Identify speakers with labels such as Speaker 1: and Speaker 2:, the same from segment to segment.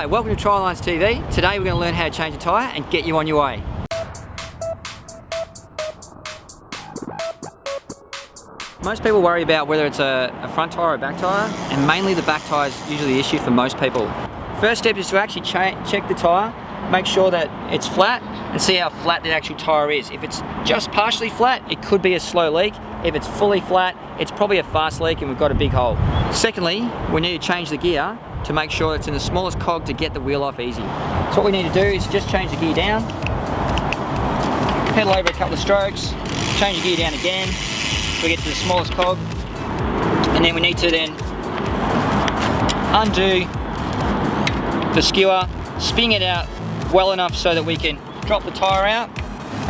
Speaker 1: Hi, welcome to Trial Lines TV. Today we're going to learn how to change a tyre and get you on your way. Most people worry about whether it's a front tyre or a back tyre, and mainly the back tyre is usually the issue for most people. First step is to actually check the tyre, make sure that it's flat, and see how flat the actual tyre is. If it's just partially flat, it could be a slow leak. If it's fully flat, it's probably a fast leak and we've got a big hole. Secondly, we need to change the gear to make sure it's in the smallest cog to get the wheel off easy. So what we need to do is just change the gear down, pedal over a couple of strokes, change the gear down again, so we get to the smallest cog, and then we need to then undo the skewer, spin it out well enough so that we can drop the tyre out.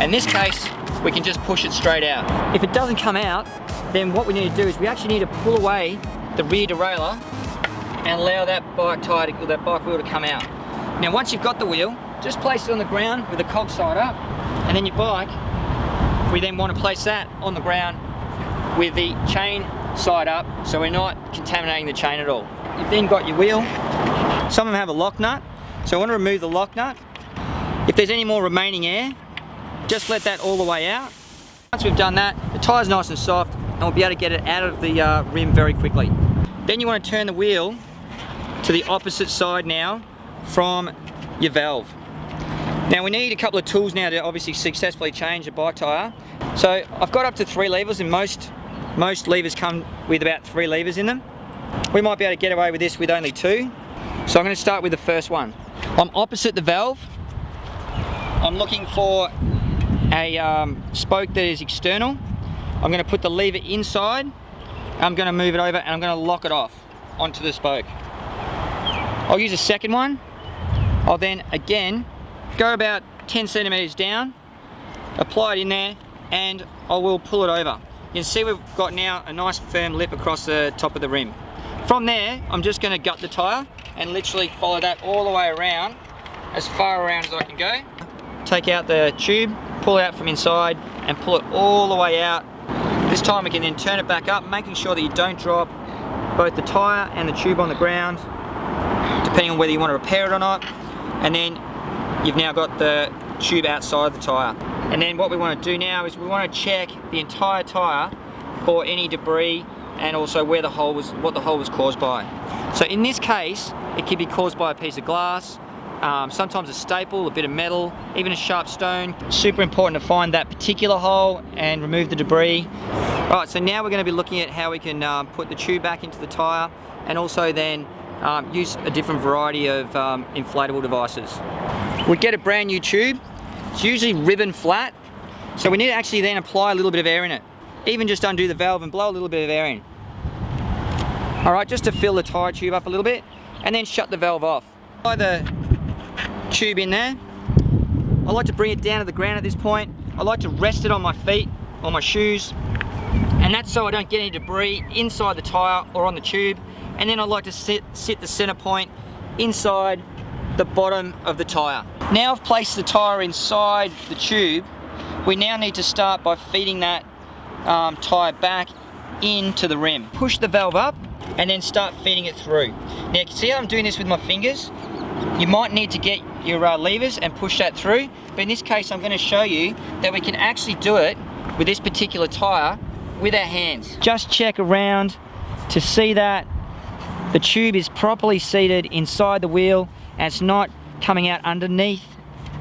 Speaker 1: In this case, we can just push it straight out. If it doesn't come out, then what we need to do is we actually need to pull away the rear derailleur and allow that bike wheel to come out. Now once you've got the wheel, just place it on the ground with the cog side up, and then your bike, we then want to place that on the ground with the chain side up, so we're not contaminating the chain at all. You've then got your wheel. Some of them have a lock nut, so I want to remove the lock nut. If there's any more remaining air, just let that all the way out. Once we've done that, the tyre's nice and soft, and we'll be able to get it out of the rim very quickly. Then you want to turn the wheel to the opposite side now from your valve. Now we need a couple of tools now to obviously successfully change a bike tyre. So I've got up to 3 levers, and most levers come with about 3 levers in them. We might be able to get away with this with only 2. So I'm going to start with the first one. I'm opposite the valve. I'm looking for a spoke that is external. I'm going to put the lever inside. I'm going to move it over and I'm going to lock it off onto the spoke. I'll use a second one. I'll then again go about 10 centimeters down, apply it in there, and I will pull it over. You can see we've got now a nice firm lip across the top of the rim. From there, I'm just going to gut the tyre and literally follow that all the way around, as far around as I can go. Take out the tube, pull it out from inside, and pull it all the way out. This time we can then turn it back up, making sure that you don't drop both the tyre and the tube on the ground, depending on whether you want to repair it or not. And then you've now got the tube outside the tyre. And then what we want to do now is we want to check the entire tyre for any debris and also where the hole was, what the hole was caused by. So in this case, it could be caused by a piece of glass, sometimes a staple, a bit of metal, even a sharp stone. Super important to find that particular hole and remove the debris. Alright, so now we're going to be looking at how we can put the tube back into the tyre, and also then use a different variety of inflatable devices. We get a brand new tube. It's usually ribbon flat, so we need to actually then apply a little bit of air in it. Even just undo the valve and blow a little bit of air in. Alright, just to fill the tyre tube up a little bit, and then shut the valve off. Apply the tube in there. I like to bring it down to the ground at this point. I like to rest it on my feet or my shoes, and that's so I don't get any debris inside the tyre or on the tube. And then I like to sit the center point inside the bottom of the tyre. Now I've placed the tyre inside the tube, we now need to start by feeding that tyre back into the rim. Push the valve up and then start feeding it through. Now you can see how I'm doing this with my fingers. You might need to get your levers and push that through, but in this case I'm going to show you that we can actually do it with this particular tyre with our hands. Just check around to see that the tube is properly seated inside the wheel and it's not coming out underneath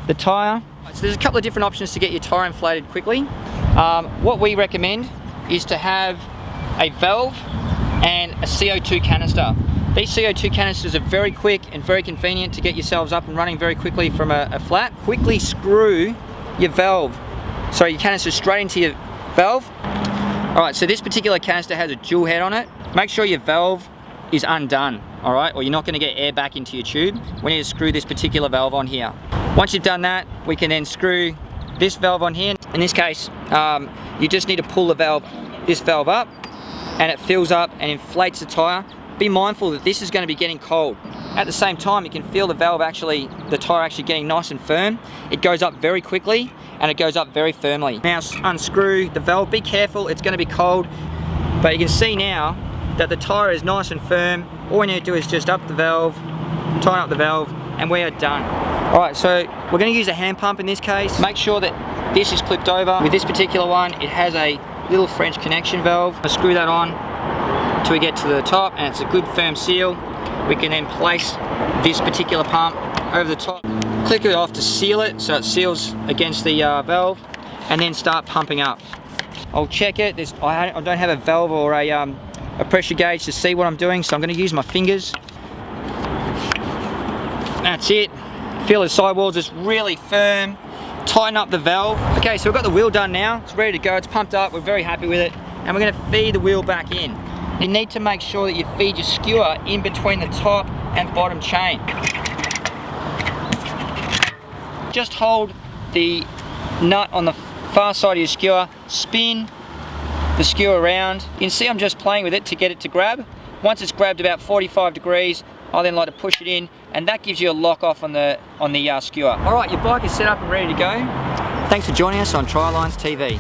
Speaker 1: the tyre. So there's a couple of different options to get your tyre inflated quickly. What we recommend is to have a valve and a CO2 canister. These CO2 canisters are very quick and very convenient to get yourselves up and running very quickly from a flat. Quickly screw your canister straight into your valve. Alright, so this particular canister has a dual head on it. Make sure your valve is undone, alright, or you're not going to get air back into your tube. We need to screw this particular valve on here. Once you've done that, we can then screw this valve on here. In this case, you just need to pull this valve up, and it fills up and inflates the tyre. Be mindful that this is going to be getting cold. At the same time, you can feel the tyre actually getting nice and firm. It goes up very quickly and it goes up very firmly. Now unscrew the valve. Be careful, it's going to be cold, but you can see now that the tyre is nice and firm. All we need to do is just up the valve, tighten up the valve, and we are done. All right, so we're going to use a hand pump in this case. Make sure that this is clipped over. With this particular one, it has a little French connection valve. I screw that on till we get to the top, and it's a good firm seal. We can then place this particular pump over the top, click it off to seal it so it seals against the valve, and then start pumping up. I'll check it. I don't have a valve or a pressure gauge to see what I'm doing, so I'm going to use my fingers. That's it. Feel the sidewalls, it's really firm. Tighten up the valve. Okay, so we've got the wheel done now. It's ready to go, it's pumped up, we're very happy with it. And we're going to feed the wheel back in. You need to make sure that you feed your skewer in between the top and bottom chain. Just hold the nut on the far side of your skewer, spin the skewer around. You can see I'm just playing with it to get it to grab. Once it's grabbed about 45 degrees, I then like to push it in, and that gives you a lock off on the skewer. All right, your bike is set up and ready to go. Thanks for joining us on Trilines TV.